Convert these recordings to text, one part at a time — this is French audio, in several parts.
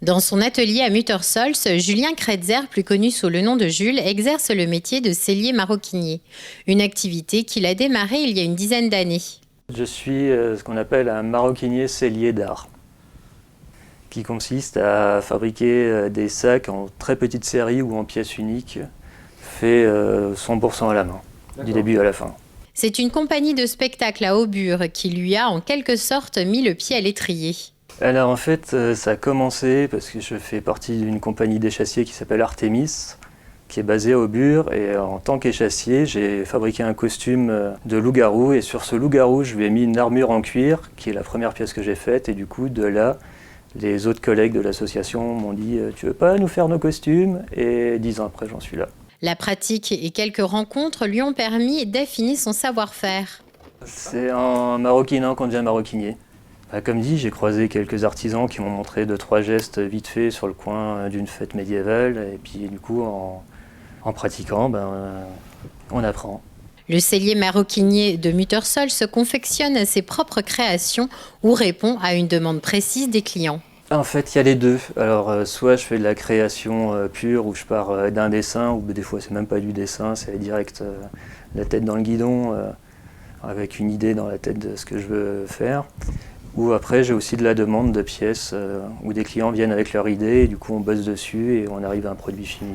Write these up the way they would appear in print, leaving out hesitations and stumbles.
Dans son atelier à Muttersols, Julien Kretzer, plus connu sous le nom de Jules, exerce le métier de sellier maroquinier, une activité qu'il a démarrée il y a une dizaine d'années. Je suis ce qu'on appelle un maroquinier sellier d'art, qui consiste à fabriquer des sacs en très petite série ou en pièces uniques, faits 100% à la main, du début à la fin. C'est une compagnie de spectacle à Aubure qui lui a en quelque sorte mis le pied à l'étrier. Alors en fait, ça a commencé parce que je fais partie d'une compagnie d'échassiers qui s'appelle Artemis, qui est basée à Aubure, et en tant qu'échassier, j'ai fabriqué un costume de loup-garou, et sur ce loup-garou, je lui ai mis une armure en cuir, qui est la première pièce que j'ai faite, et du coup, de là, les autres collègues de l'association m'ont dit « Tu veux pas nous faire nos costumes ?» Et 10 ans après, j'en suis là. La pratique et quelques rencontres lui ont permis d'affiner son savoir-faire. C'est en maroquinant qu'on devient maroquinier. Comme dit, j'ai croisé quelques artisans qui m'ont montré 2-3 gestes vite faits sur le coin d'une fête médiévale, et puis du coup, en pratiquant, on apprend. Le sellier maroquinier de Muttersols se confectionne ses propres créations ou répond à une demande précise des clients. En fait, il y a les deux. Alors, soit je fais de la création pure, où je pars d'un dessin, ou des fois c'est même pas du dessin, c'est direct la tête dans le guidon, avec une idée dans la tête de ce que je veux faire. Ou après, j'ai aussi de la demande de pièces où des clients viennent avec leur idée, et du coup on bosse dessus et on arrive à un produit fini.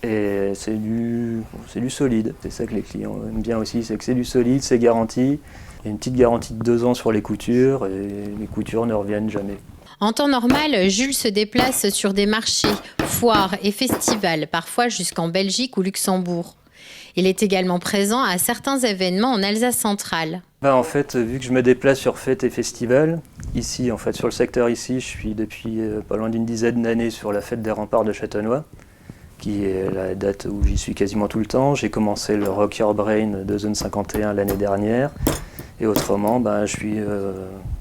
Et c'est du solide. C'est ça que les clients aiment bien aussi, c'est que c'est du solide, c'est garanti. Il y a une petite garantie de 2 ans sur les coutures, et les coutures ne reviennent jamais. En temps normal, Jules se déplace sur des marchés, foires et festivals, parfois jusqu'en Belgique ou Luxembourg. Il est également présent à certains événements en Alsace centrale. En fait, vu que je me déplace sur fêtes et festivals, ici, en fait, sur le secteur ici, je suis depuis pas loin d'une dizaine d'années sur la fête des remparts de Châtenois, qui est la date où j'y suis quasiment tout le temps. J'ai commencé le Rock Your Brain de Zone 51 l'année dernière. Et autrement, je suis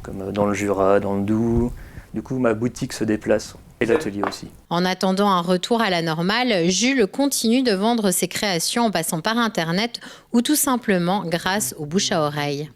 comme dans le Jura, dans le Doubs. Du coup, ma boutique se déplace. Et l'atelier aussi. En attendant un retour à la normale, Jules continue de vendre ses créations en passant par Internet ou tout simplement grâce au bouche à oreille.